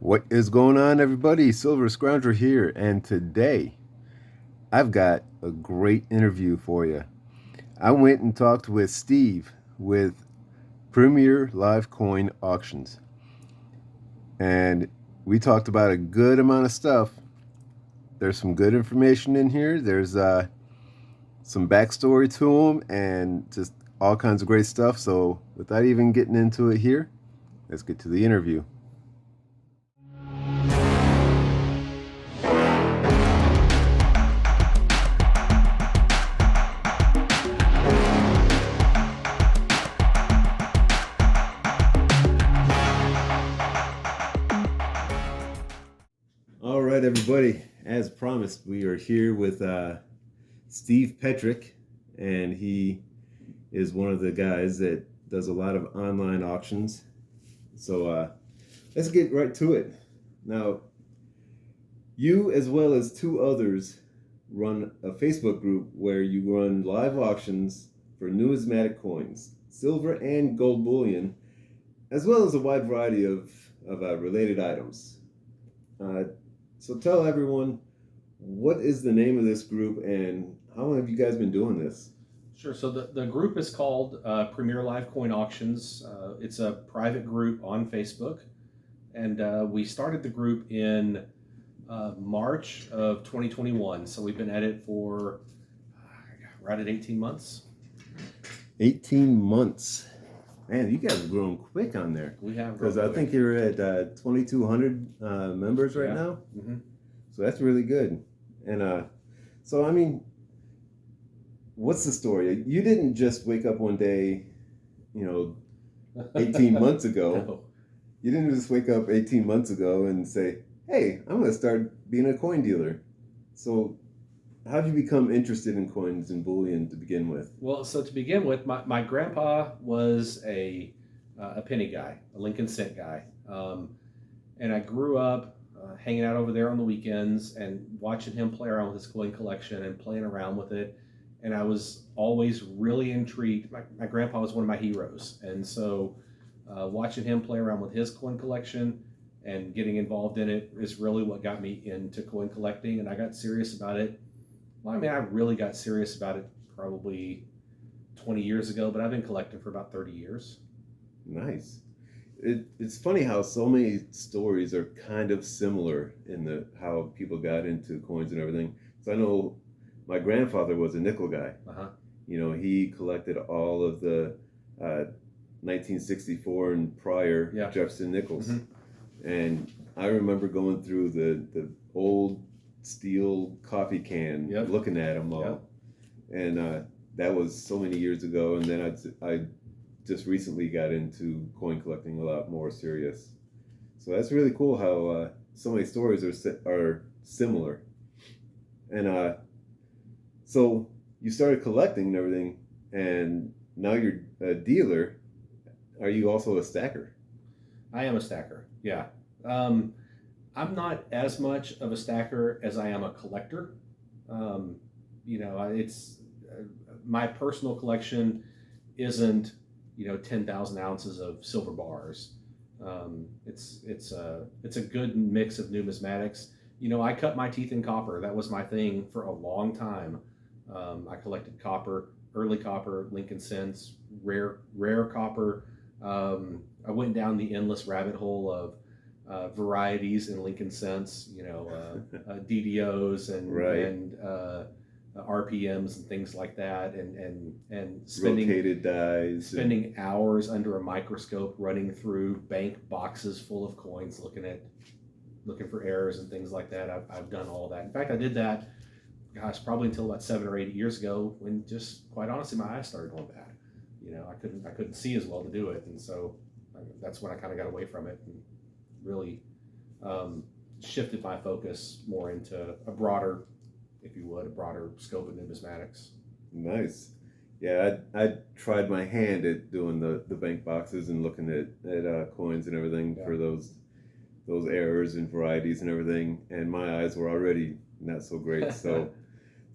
What is going on, everybody? Silver Scrounger here, and today I've got a great interview for you. I went and talked with Steve with Premier Live Coin Auctions, and we talked about a good amount of stuff. There's some good information in here. There's some backstory to him, and just all kinds of great stuff. So, without even getting into it here, let's get to the interview. All right, everybody. As promised, we are here with Steve Petrick, and he is one of the guys that does a lot of online auctions. So let's get right to it. Now, you, as well as two others, run a Facebook group where you run live auctions for numismatic coins, silver and gold bullion, as well as a wide variety of related items. So tell everyone, what is the name of this group and how long have you guys been doing this? Sure. So the group is called Premier Live Coin Auctions. It's a private group on Facebook. And we started the group in March of 2021. So we've been at it for right at 18 months. 18 months. Man, you guys have grown quick on there. We have. Because I think you're at 2,200 members right now. Mm-hmm. So that's really good. And so, I mean, what's the story? You didn't just wake up one day, 18 months ago. No. You didn't just wake up 18 months ago and say, hey, I'm going to start being a coin dealer. So how did you become interested in coins and bullion to begin with? Well, so to begin with, my grandpa was a penny guy, a Lincoln cent guy. And I grew up hanging out over there on the weekends and watching him play around with his coin collection and playing around with it. And I was always really intrigued. My grandpa was one of my heroes. And so watching him play around with his coin collection and getting involved in it is really what got me into coin collecting. And I got serious about it. Well, I mean, I really got serious about it probably 20 years ago, but I've been collecting for about 30 years. Nice. It's funny how so many stories are kind of similar in how people got into coins and everything. So I know my grandfather was a nickel guy. Uh-huh. He collected all of the 1964 and prior Jefferson nickels. Mm-hmm. And I remember going through the old steel coffee can, looking at them all. Yep. And that was so many years ago. And then I just recently got into coin collecting a lot more serious. So that's really cool how so many stories are similar. And so you started collecting and everything, and now you're a dealer. Are you also a stacker? I am a stacker, yeah. I'm not as much of a stacker as I am a collector. It's my personal collection isn't 10,000 ounces of silver bars. It's a good mix of numismatics. I cut my teeth in copper. That was my thing for a long time. I collected copper, early copper, Lincoln cents, rare copper. I went down the endless rabbit hole of varieties in Lincoln cents, DDOs and RPMs and things like that, and spending rotated dies, spending hours under a microscope running through bank boxes full of coins, looking for errors and things like that. I've done all that. In fact, I did that, probably until about 7 or 8 years ago, when just quite honestly my eyes started going bad. I couldn't see as well to do it, and so that's when I kind of got away from it and really shifted my focus more into a broader scope of numismatics. Nice. Yeah, I tried my hand at doing the bank boxes and looking at coins and everything for those errors and varieties and everything, and my eyes were already not so great. So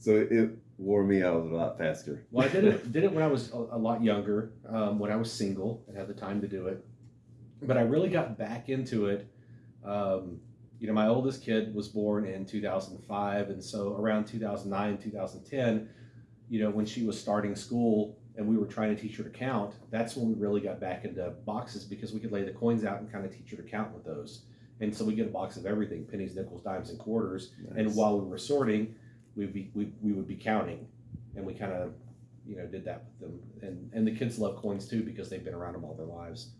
it wore me out a lot faster. Well, I did it when I was a lot younger, when I was single and had the time to do it. But I really got back into it My oldest kid was born in 2005, and so around 2009, 2010, when she was starting school and we were trying to teach her to count, that's when we really got back into boxes because we could lay the coins out and kind of teach her to count with those. And so we get a box of everything: pennies, nickels, dimes, and quarters. Nice. And while we were sorting, we would be counting, and we kind of did that with them. And the kids love coins too because they've been around them all their lives.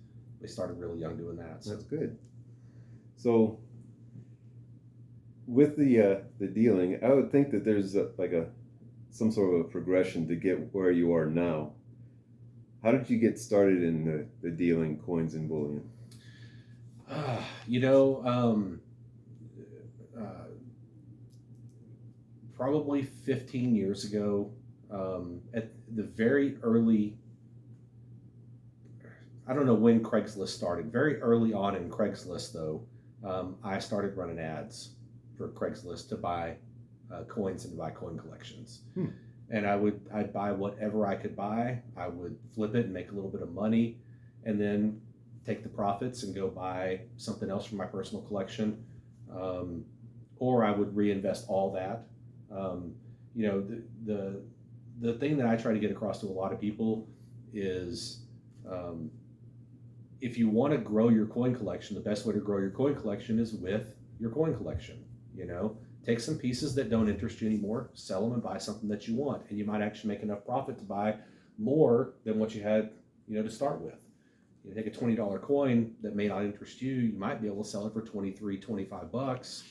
They started really young doing that. So. That's good. So with the dealing, I would think that there's some sort of a progression to get where you are now. How did you get started in the dealing coins and bullion? Probably 15 years ago, at the very early, I don't know when Craigslist started, very early on in Craigslist though, I started running ads for Craigslist to buy coins and to buy coin collections. And I'd buy whatever I could buy. I would flip it and make a little bit of money, and then take the profits and go buy something else for my personal collection, or I would reinvest all that. The thing that I try to get across to a lot of people is, if you want to grow your coin collection, the best way to grow your coin collection is with your coin collection. Take some pieces that don't interest you anymore, sell them, and buy something that you want, and you might actually make enough profit to buy more than what you had to start with. You take a $20 coin that may not interest you, you might be able to sell it for $23, $25,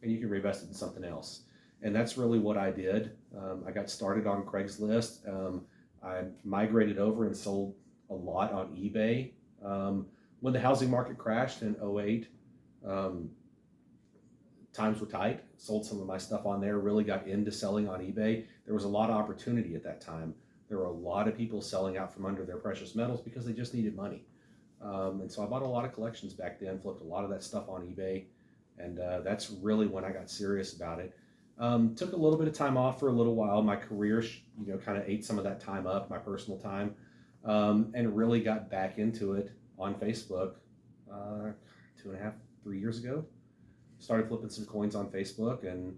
and you can reinvest it in something else. And that's really what I did. I got started on Craigslist. I migrated over and sold a lot on eBay. When the housing market crashed in 2008, times were tight. Sold some of my stuff on there, really got into selling on eBay. There was a lot of opportunity at that time. There were a lot of people selling out from under their precious metals because they just needed money. And so I bought a lot of collections back then, flipped a lot of that stuff on eBay. And that's really when I got serious about it. Took a little bit of time off for a little while. My career, kind of ate some of that time up, my personal time, and really got back into it on Facebook 2.5, 3 years ago. Started flipping some coins on Facebook and,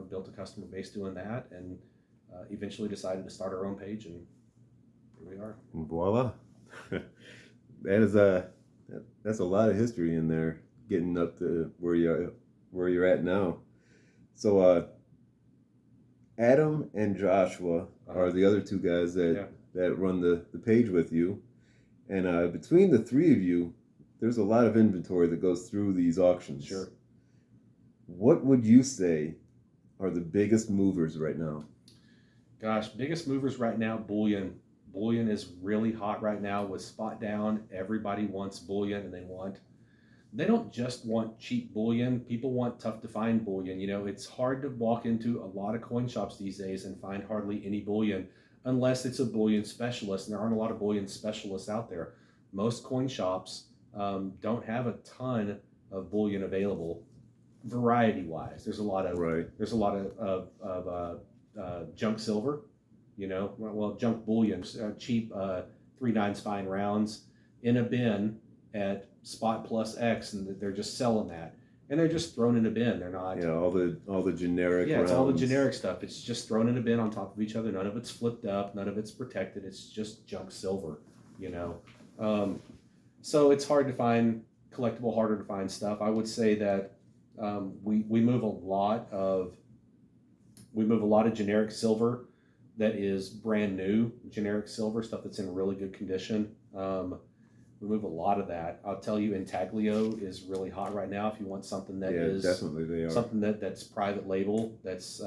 built a customer base doing that, and eventually decided to start our own page, and here we are. And voila. That's a lot of history in there, getting up to where you're at now. So Adam and Joshua are the other two guys that run the page with you, and between the three of you, there's a lot of inventory that goes through these auctions. Sure. What would you say are the biggest movers right now? Gosh, biggest movers right now, bullion. Bullion is really hot right now with spot down. Everybody wants bullion, and they don't just want cheap bullion. People want tough to find bullion. It's hard to walk into a lot of coin shops these days and find hardly any bullion unless it's a bullion specialist, and there aren't a lot of bullion specialists out there. Most coin shops don't have a ton of bullion available, variety-wise. There's a lot of junk silver, junk bullion, cheap 3/9 fine rounds in a bin at spot plus X, and they're just selling that, and they're just thrown in a bin. They're not. Yeah, all the generic. Yeah, it's all the generic stuff. It's just thrown in a bin on top of each other. None of it's flipped up. None of it's protected. It's just junk silver. So it's hard to find collectible, harder to find stuff. I would say that we move a lot of generic silver that is brand new, generic silver, stuff that's in really good condition. We move a lot of that. I'll tell you, Intaglio is really hot right now. If you want something that is definitely they are. Something that's private label, that's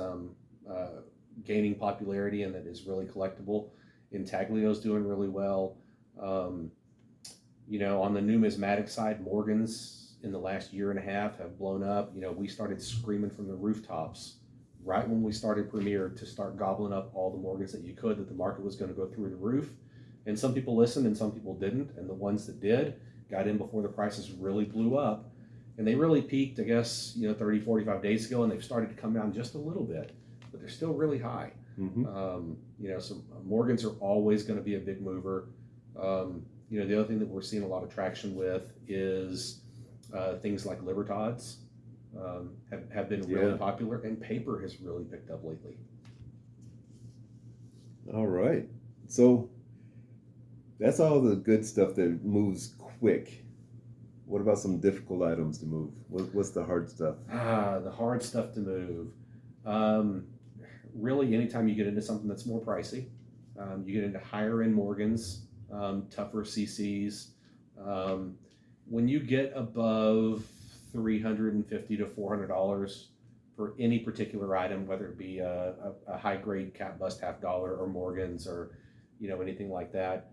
gaining popularity and that is really collectible, Intaglio's doing really well. On the numismatic side, Morgans in the last year and a half have blown up. We started screaming from the rooftops right when we started Premier to start gobbling up all the Morgans that you could, that the market was going to go through the roof. And some people listened and some people didn't. And the ones that did got in before the prices really blew up. And they really peaked, I guess, 30, 45 days ago, and they've started to come down just a little bit, but they're still really high. Mm-hmm. So Morgans are always going to be a big mover. The other thing that we're seeing a lot of traction with is things like Libertods have been really popular, and paper has really picked up lately. All right. So that's all the good stuff that moves quick. What about some difficult items to move? What's the hard stuff? The hard stuff to move. Um, Really, anytime you get into something that's more pricey, you get into higher end Morgans, tougher CCs. Um, when you get above $350 to $400 for any particular item, whether it be a high grade cap bust half dollar or Morgans or anything like that,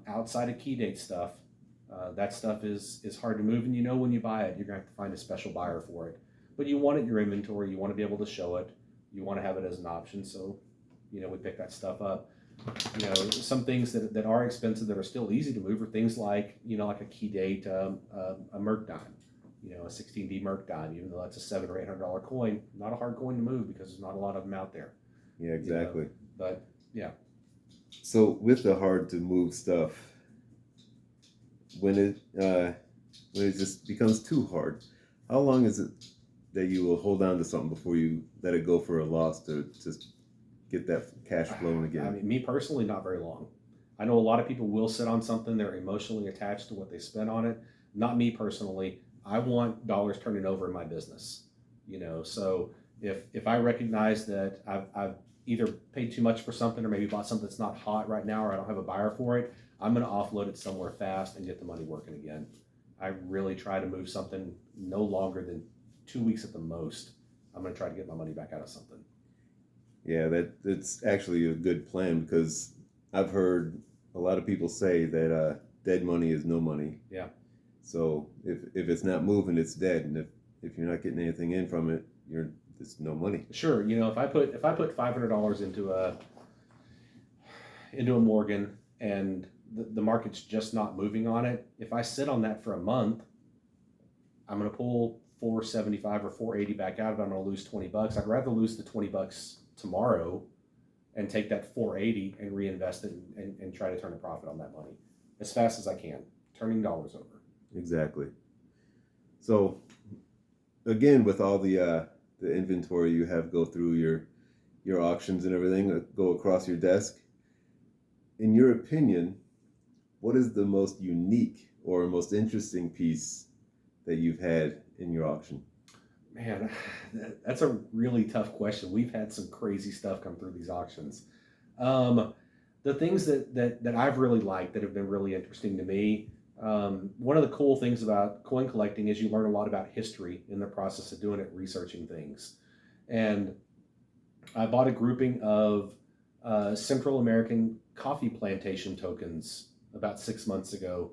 outside of key date stuff, that stuff is hard to move. And when you buy it, you're gonna have to find a special buyer for it. But you want it in your inventory. You want to be able to show it. You want to have it as an option. So, we pick that stuff up. Some things that are expensive that are still easy to move are things like, like a key date, a Merc dime, a 16D Merc dime, even though that's a $700 or $800 coin, not a hard coin to move because there's not a lot of them out there. Yeah, exactly. But yeah. So with the hard to move stuff, when it just becomes too hard, how long is it that you will hold on to something before you let it go for a loss to just get that cash flowing again? I mean, me personally, not very long. I know a lot of people will sit on something, they're emotionally attached to what they spent on it. Not me personally. I want dollars turning over in my business. So if I recognize that I've either paid too much for something or maybe bought something that's not hot right now or I don't have a buyer for it, I'm going to offload it somewhere fast and get the money working again. I really try to move something no longer than 2 weeks at the most. I'm going to try to get my money back out of something. Yeah, that's actually a good plan because I've heard a lot of people say that dead money is no money. Yeah. So if it's not moving, it's dead, and if you're not getting anything in from it, it's no money. Sure. If I put $500 into a Morgan and the market's just not moving on it, if I sit on that for a month, I'm going to pull $475 or $480 back out of it. I'm going to lose $20. I'd rather lose the $20 tomorrow and take that $480 and reinvest it and try to turn a profit on that money as fast as I can, turning dollars over. Exactly. So again, with all the inventory you have go through your auctions and everything go across your desk, in your opinion, what is the most unique or most interesting piece that you've had in your auction? Man, that's a really tough question. We've had some crazy stuff come through these auctions. The things that I've really liked that have been really interesting to me, one of the cool things about coin collecting is you learn a lot about history in the process of doing it, researching things. And I bought a grouping of Central American coffee plantation tokens about 6 months ago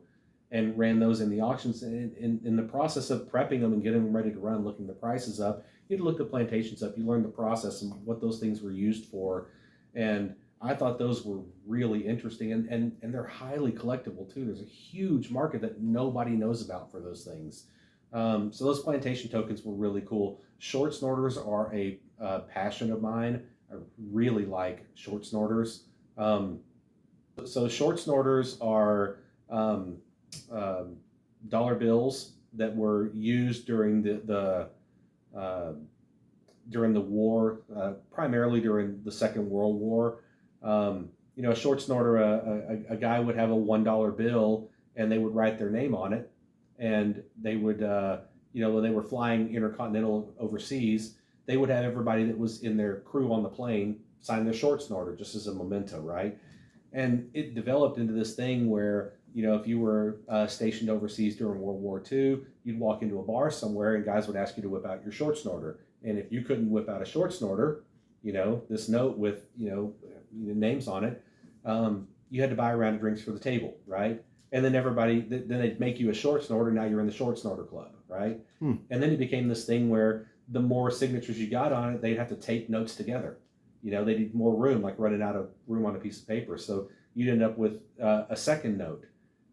and ran those in the auctions. And in the process of prepping them and getting them ready to run, looking the prices up, you had to look the plantations up. You learned the process and what those things were used for. And I thought those were really interesting and they're highly collectible too. There's a huge market that nobody knows about for those things. So those plantation tokens were really cool. Short snorters are a passion of mine. I really like short snorters. So short snorters are dollar bills that were used during the war, primarily during the Second World War. A short snorter, a guy would have a $1 bill and they would write their name on it, and they would, when they were flying intercontinental overseas, they would have everybody that was in their crew on the plane sign their short snorter just as a memento, right? And it developed into this thing where, if you were stationed overseas during World War II, you'd walk into a bar somewhere and guys would ask you to whip out your short snorter. And if you couldn't whip out a short snorter, this note with, names on it, you had to buy a round of drinks for the table, right? And then then they'd make you a short snorter. Now you're in the short snorter club, right? And then it became this thing where the more signatures you got on it, they'd have to tape notes together. They need more room, like running out of room on a piece of paper. So you'd end up with a second note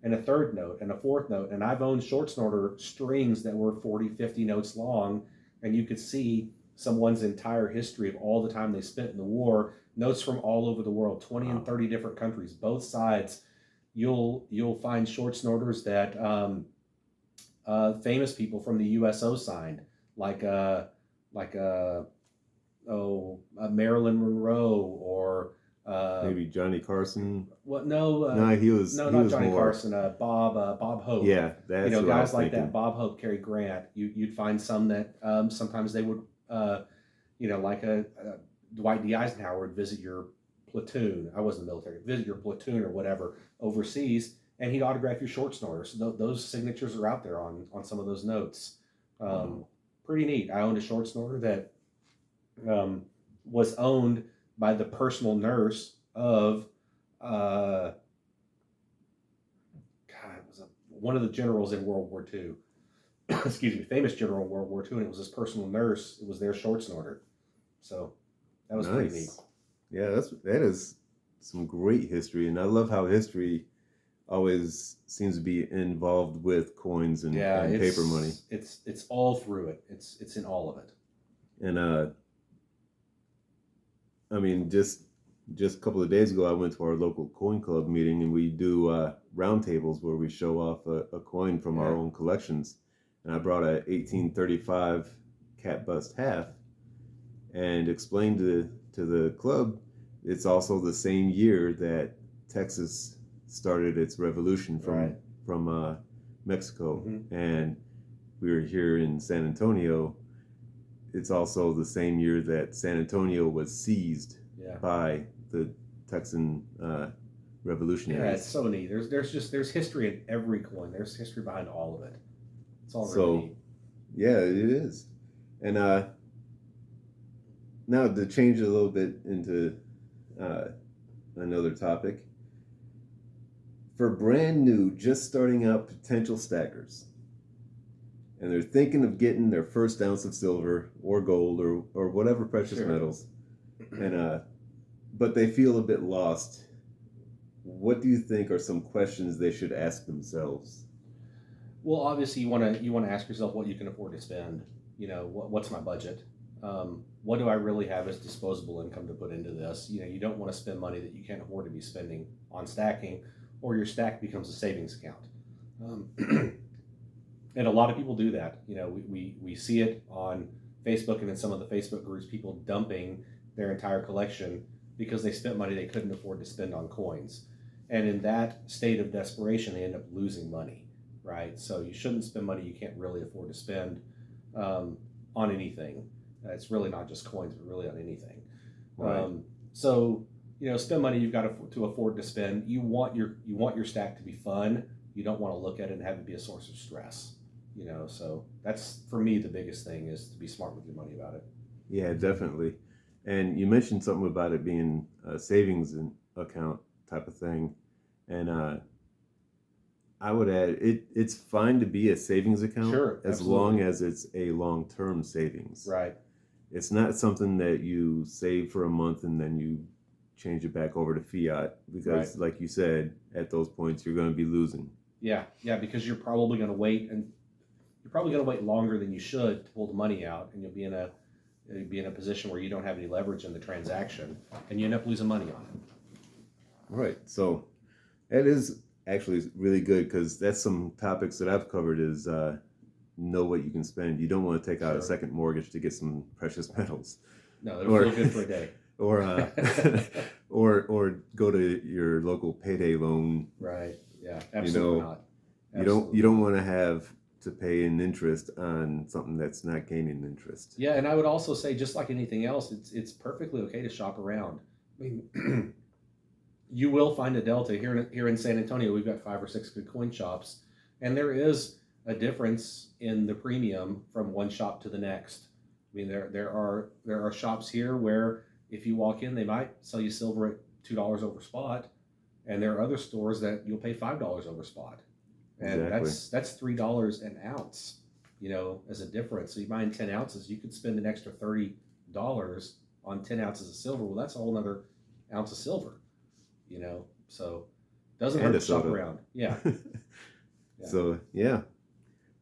and a third note and a fourth note. And I've owned short snorter strings that were 40, 50 notes long, and you could see someone's entire history of all the time they spent in the war, notes from all over the world, 20 and 30 different countries, both sides. You'll find short snorters that famous people from the USO signed, like like uh, Marilyn Monroe or Maybe Johnny Carson. what? No, No, no, he not was Johnny more. Carson. Bob Hope. Yeah, that's what I Guys was like that. thinking. Bob Hope, Cary Grant. You'd find some that sometimes they would, like a Dwight D. Eisenhower would visit your platoon. I was in the military. Visit your platoon or whatever overseas, and he'd autograph your short snorter. So those signatures are out there on some of those notes. Wow. Pretty neat. I owned a short snorter that was owned by the personal nurse of God, it was one of the generals in World War II. Excuse me, famous general in World War II, and it was his personal nurse. It was their short snorter. So that was pretty neat. Nice. Yeah, that is some great history, and I love how history always seems to be involved with coins and paper money. It's all through it. It's in all of it. And I mean, just a couple of days ago, I went to our local coin club meeting, and we do roundtables where we show off a coin from our own collections. And I brought a 1835 cat bust half, and explained to the club it's also the same year that Texas started its revolution from Mexico. Mm-hmm. And we were here in San Antonio. It's also the same year that San Antonio was seized by the Texan revolutionaries. Yeah, it's so neat. There's history in every coin. There's history behind all of it. It's all really neat. Yeah, it is. And now to change a little bit into another topic. For brand new, just starting out potential stackers, and they're thinking of getting their first ounce of silver or gold or whatever precious metals, and but they feel a bit lost. What do you think are some questions they should ask themselves? Well, obviously you want to ask yourself what you can afford to spend. What's my budget? What do I really have as disposable income to put into this? You don't want to spend money that you can't afford to be spending on stacking, or your stack becomes a savings account. And a lot of people do that. We see it on Facebook and in some of the Facebook groups, people dumping their entire collection because they spent money they couldn't afford to spend on coins. And in that state of desperation, they end up losing money, right? So you shouldn't spend money you can't really afford to spend on anything. It's really not just coins, but really on anything. Right. So spend money you've got to afford to spend. You want your stack to be fun. You don't want to look at it and have it be a source of stress. So that's, for me, the biggest thing is to be smart with your money about it. Yeah, definitely. And you mentioned something about it being a savings account type of thing, and I would add it's fine to be a savings account, sure, as absolutely. long as it's a long-term savings. Right. It's not something that you save for a month and then you change it back over to fiat, because like you said, at those points you're going to be losing. Yeah, because you're probably going to wait, and you're probably going to wait longer than you should to pull the money out, and you'll be in a position where you don't have any leverage in the transaction, and you end up losing money on it. Right. So that is actually really good, because that's some topics that I've covered is know what you can spend. You don't want to take out a second mortgage to get some precious metals. No, it'll feel good for a day. or go to your local payday loan. Right. Yeah. Absolutely not. You don't want to have to pay an interest on something that's not gaining interest. Yeah, and I would also say, just like anything else, it's perfectly okay to shop around. I mean, you will find a delta here in San Antonio. We've got 5 or 6 good coin shops, and there is a difference in the premium from one shop to the next. I mean, there are shops here where if you walk in, they might sell you silver at $2 over spot, and there are other stores that you'll pay $5 over spot, and exactly. that's $3 an ounce, as a difference. So you buying 10 ounces, you could spend an extra $30 on 10 ounces of silver. Well, that's a whole another ounce of silver, so it doesn't hurt to shop around. Yeah. So yeah.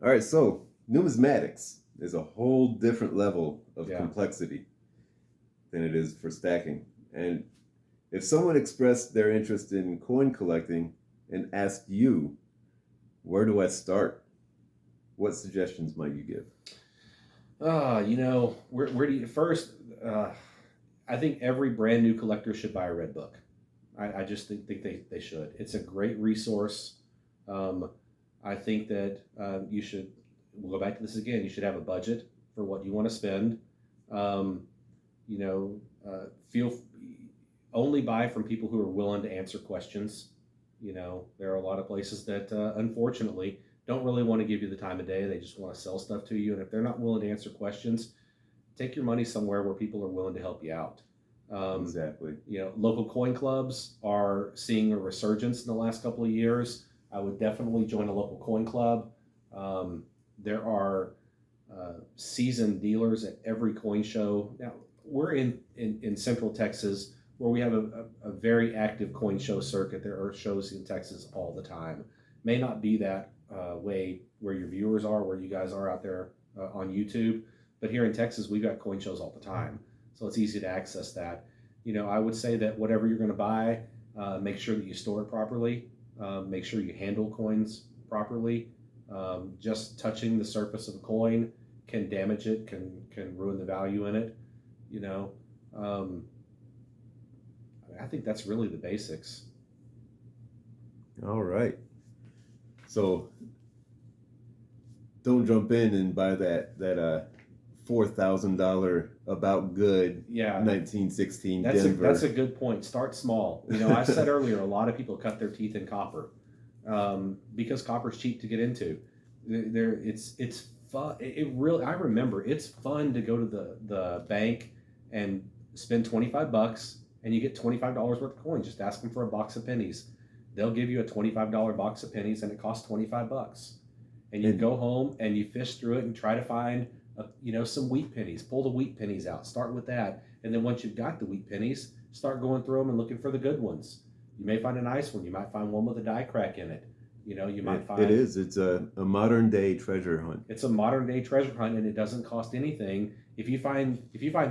All right, so numismatics is a whole different level of complexity than it is for stacking. And if someone expressed their interest in coin collecting and asked you, where do I start? what suggestions might you give? Where do you first? I think every brand new collector should buy a red book. I just think they should. It's a great resource. I think that you should. We'll go back to this again. You should have a budget for what you want to spend. Feel only buy from people who are willing to answer questions. There are a lot of places that unfortunately don't really want to give you the time of day. They just want to sell stuff to you, and if they're not willing to answer questions, take your money somewhere where people are willing to help you out. Exactly. Local coin clubs are seeing a resurgence in the last couple of years. I would definitely join a local coin club. There are seasoned dealers at every coin show. Now, we're in Central Texas where we have a very active coin show circuit. There are shows in Texas all the time. May not be that way where your viewers are, where you guys are out there on YouTube, but here in Texas, we've got coin shows all the time. So it's easy to access that. I would say that whatever you're going to buy, make sure that you store it properly. Make sure you handle coins properly. Just touching the surface of a coin can damage it, can ruin the value in it. I think that's really the basics. All right. So don't jump in and buy that $4,000 about good 1916 Denver. That's a good point. Start small. I said earlier, a lot of people cut their teeth in copper because copper's cheap to get into. It's fun. I remember it's fun to go to the bank and spend $25 and you get $25 worth of coins. Just ask them for a box of pennies. They'll give you a $25 box of pennies and it costs $25. And you go home and you fish through it and try to find some wheat pennies. Pull the wheat pennies out. Start with that. And then once you've got the wheat pennies, start going through them and looking for the good ones. You may find a nice one. You might find one with a die crack in it. You might find... It's a modern day treasure hunt. It's a modern day treasure hunt, and it doesn't cost anything. If you find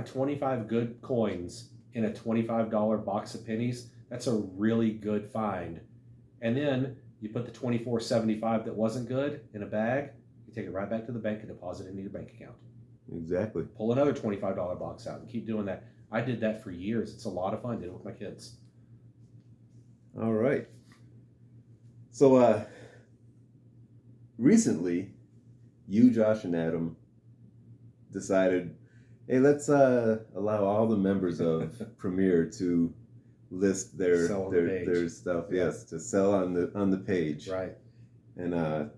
25 good coins in a $25 box of pennies, that's a really good find. And then you put the $24.75 that wasn't good in a bag. You take it right back to the bank and deposit it into your bank account. Exactly. Pull another $25 box out and keep doing that. I did that for years. It's a lot of fun. Did it with my kids. All right. So recently, you, Josh, and Adam decided, hey, let's allow all the members of Premier to list their stuff. Yeah. Yes, to sell on the page. Right. And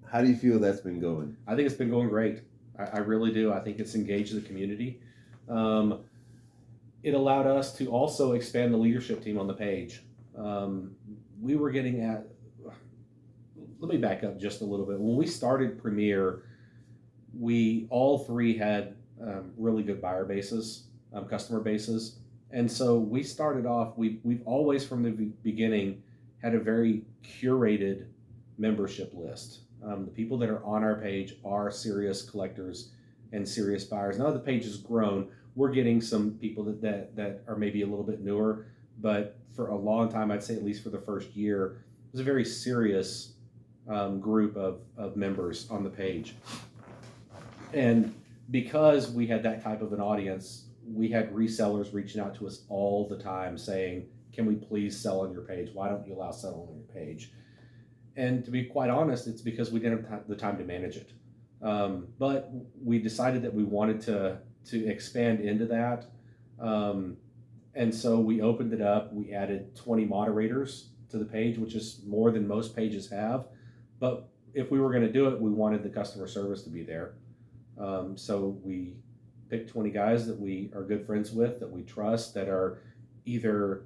how do you feel that's been going? I think it's been going great. I really do. I think it's engaged the community. It allowed us to also expand the leadership team on the page. We were getting at... Let me back up just a little bit. When we started Premier, we all three had really good buyer bases, customer bases. And so we started off, we've always from the beginning had a very curated membership list. The people that are on our page are serious collectors and serious buyers. Now that the page has grown, we're getting some people that are maybe a little bit newer, but for a long time, I'd say at least for the first year, it was a very serious group of members on the page. And because we had that type of an audience, we had resellers reaching out to us all the time saying, can we please sell on your page? Why don't you allow selling on your page? And to be quite honest, it's because we didn't have the time to manage it. But we decided that we wanted to expand into that. And so we opened it up. We added 20 moderators to the page, which is more than most pages have. But if we were going to do it, we wanted the customer service to be there. So we picked 20 guys that we are good friends with, that we trust, that are either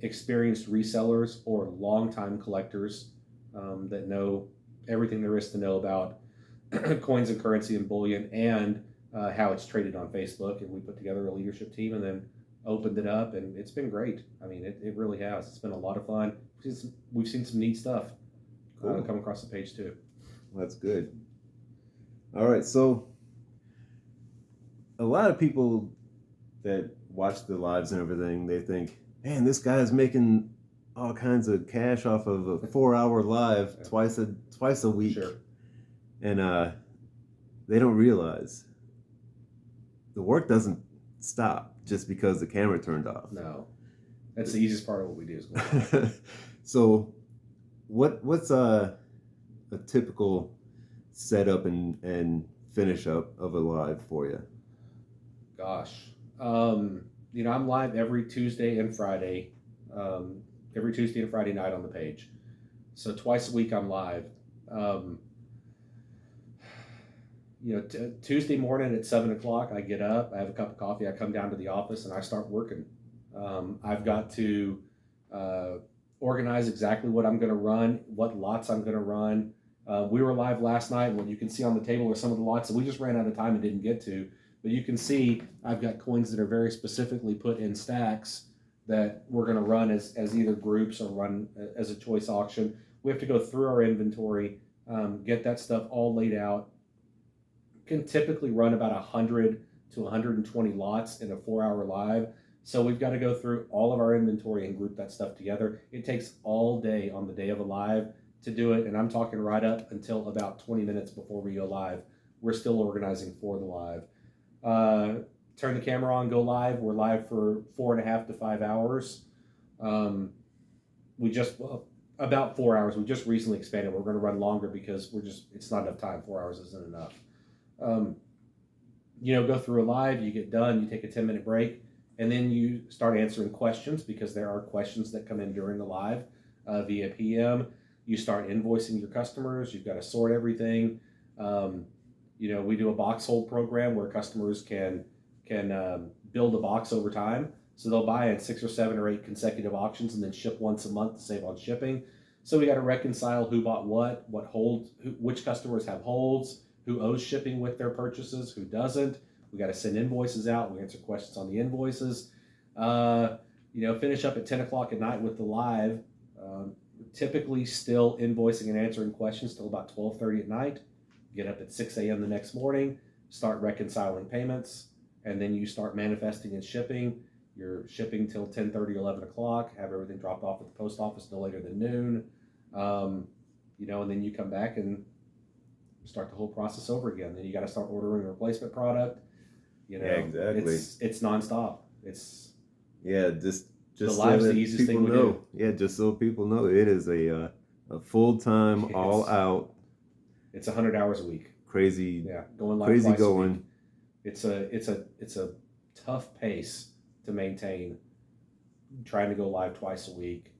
experienced resellers or longtime collectors that know everything there is to know about coins and currency and bullion and how it's traded on Facebook. And we put together a leadership team and then opened it up, and it's been great. I mean, it really has. It's been a lot of fun. We've seen some neat stuff come across the page too. That's good. All right, so a lot of people that watch the lives and everything, they think, man, this guy's making all kinds of cash off of a 4-hour live twice a week. Sure. and they don't realize the work doesn't stop just because the camera turned off. No, that's the easiest part of what we do is go live. So, what's a typical setup and finish up of a live for you? Gosh, I'm live every Tuesday and Friday, every Tuesday and Friday night on the page. So twice a week I'm live. Tuesday morning at 7 o'clock, I get up, I have a cup of coffee, I come down to the office, and I start working. I've got to organize exactly what I'm going to run, what lots I'm going to run. We were live last night, and what you can see on the table are some of the lots that we just ran out of time and didn't get to. But you can see I've got coins that are very specifically put in stacks that we're going to run as either groups or run as a choice auction. We have to go through our inventory, get that stuff all laid out. Can typically run about 100 to 120 lots in a 4-hour live. So we've got to go through all of our inventory and group that stuff together. It takes all day on the day of a live to do it, and I'm talking right up until about 20 minutes before we go live. We're still organizing for the live. Turn the camera on, go live. We're live for 4.5 to 5 hours. About 4 hours. We just recently expanded. We're going to run longer because it's not enough time. 4 hours isn't enough. Go through a live, you get done, you take a 10-minute break, and then you start answering questions because there are questions that come in during the live via PM. You start invoicing your customers. You've got to sort everything. We do a box hold program where customers can build a box over time. So they'll buy in 6 or 7 or 8 consecutive auctions and then ship once a month to save on shipping. So we got to reconcile who bought what holds, which customers have holds, who owes shipping with their purchases, who doesn't. We got to send invoices out. We answer questions on the invoices. Finish up at 10 o'clock at night with the live. Typically still invoicing and answering questions till about 12:30 at night. Get up at 6 a.m. the next morning, start reconciling payments, and then you start manifesting and shipping. You're shipping till 10:30, 11 o'clock, have everything dropped off at the post office no later than noon. And then you come back and start the whole process over again. Then you got to start ordering replacement product. Yeah, exactly. It's nonstop. Just the so live's that the easiest people thing we know. do. Yeah, just so people know, it is a full-time, all out. It's 100 hours a week. Crazy. Yeah, going live crazy twice going. a week. It's a tough pace to maintain. Trying to go live twice a week,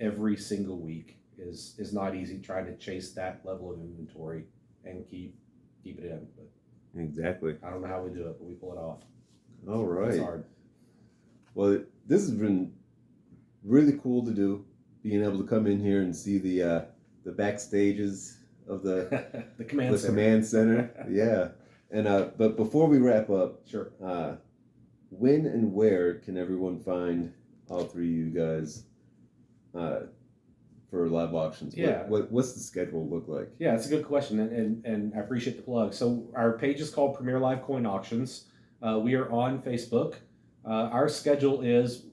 every single week is not easy. Trying to chase that level of inventory and keep it in. But Exactly. I don't know how we do it, but we pull it off. All right. It's hard. Well, this has been really cool to do, being able to come in here and see the backstages of the the command center. Command center. Yeah. And but before we wrap up, sure. When and where can everyone find all three of you guys for live auctions? Yeah. What's the schedule look like? Yeah, it's a good question, and I appreciate the plug. So our page is called Premier Live Coin Auctions. We are on Facebook. Our schedule is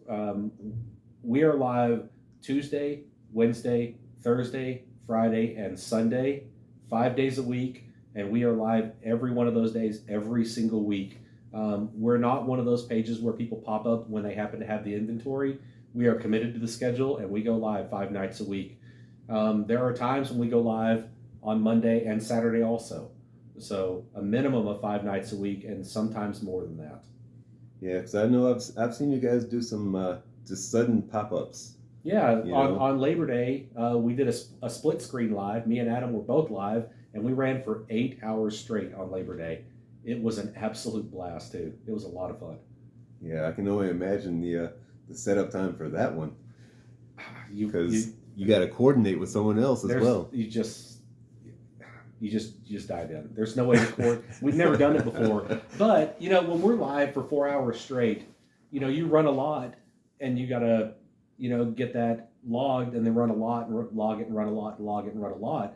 we are live Tuesday, Wednesday, Thursday, Friday, and Sunday, 5 days a week, and we are live every one of those days, every single week. We're not one of those pages where people pop up when they happen to have the inventory. We are committed to the schedule, and we go live 5 nights a week. There are times when we go live on Monday and Saturday also. So a minimum of 5 nights a week, and sometimes more than that. Yeah, because I know I've seen you guys do some just sudden pop-ups. Yeah, on Labor Day, we did a split screen live. Me and Adam were both live, and we ran for 8 hours straight on Labor Day. It was an absolute blast, too. It was a lot of fun. Yeah, I can only imagine the setup time for that one. Because you got to coordinate with someone else as well. You just dive in. There's no way to coordinate. We've never done it before. But, when we're live for 4 hours straight, you run a lot, and you got to, get that logged and then run a lot and log it and run a lot and log it and run a lot.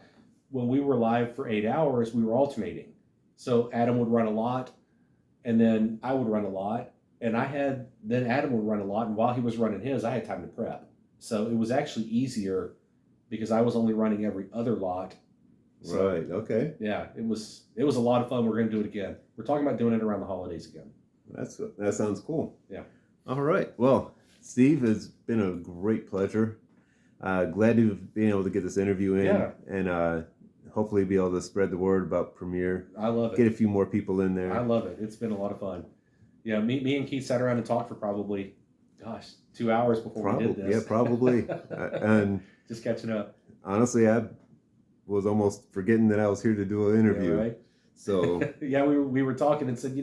When we were live for 8 hours, we were alternating. So Adam would run a lot, and then I would run a lot, and then Adam would run a lot, and while he was running his, I had time to prep. So it was actually easier because I was only running every other lot, So, right. Okay. yeah, it was a lot of fun. We're going to do it again. We're talking about doing it around the holidays again. That sounds cool. Yeah. All right. Well, Steve, it's been a great pleasure. Glad to have been able to get this interview in, Yeah. and hopefully be able to spread the word about Premiere. I love it. Get a few more people in there. I love it. It's been a lot of fun. Yeah, me and Keith sat around and talked for probably, 2 hours before we did this. Yeah, probably. And just catching up. honestly, I was almost forgetting that I was here to do an interview. Yeah, right? So yeah, we were talking and said,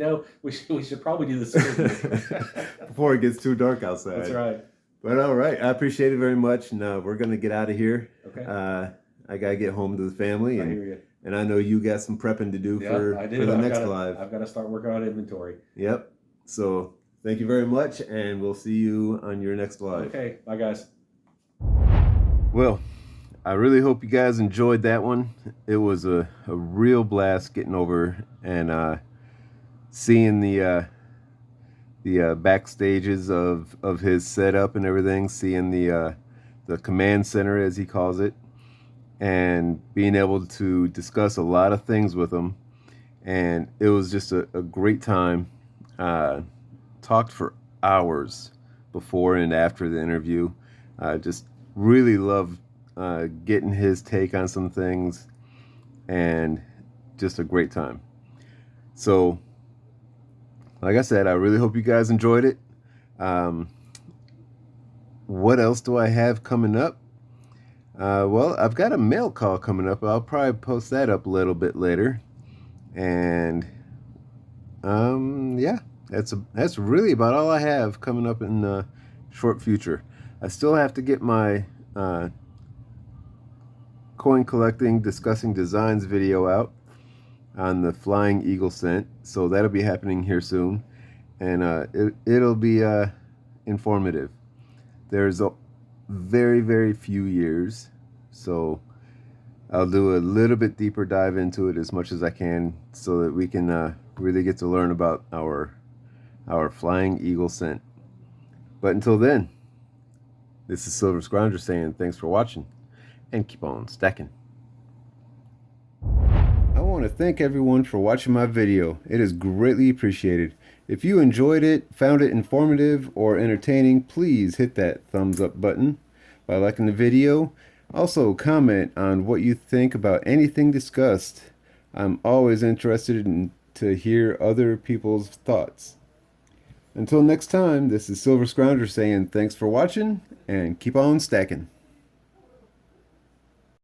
we should probably do this interview. before it gets too dark outside. That's right. But all right, I appreciate it very much, and we're gonna get out of here. Okay. I gotta get home to the family, I hear you. and I know you got some prepping to do for the next live. I've got to start working on inventory. Yep. So thank you very much, and we'll see you on your next live. Okay. Bye, guys. Well, I really hope you guys enjoyed that one. It was a real blast getting over and seeing the backstages of his setup and everything, seeing the command center, as he calls it, and being able to discuss a lot of things with him. And it was just a great time. Talked for hours before and after the interview. Just really loved getting his take on some things, and just a great time. So, like I said, I really hope you guys enjoyed it. What else do I have coming up? Well, I've got a mail call coming up. I'll probably post that up a little bit later. And yeah, that's really about all I have coming up in the short future. I still have to get my coin collecting, discussing designs video out on the Flying Eagle scent, so that'll be happening here soon, and it'll be informative. There's a very few years, so I'll do a little bit deeper dive into it as much as I can, so that we can really get to learn about our Flying Eagle scent. But until then, this is Silver Scrounger saying thanks for watching, and keep on stacking. I want to thank everyone for watching my video. It is greatly appreciated. If you enjoyed it, found it informative or entertaining, please hit that thumbs up button by liking the video. Also, comment on what you think about anything discussed. I'm always interested to hear other people's thoughts. Until next time, this is Silver Scrounger saying thanks for watching, and keep on stacking.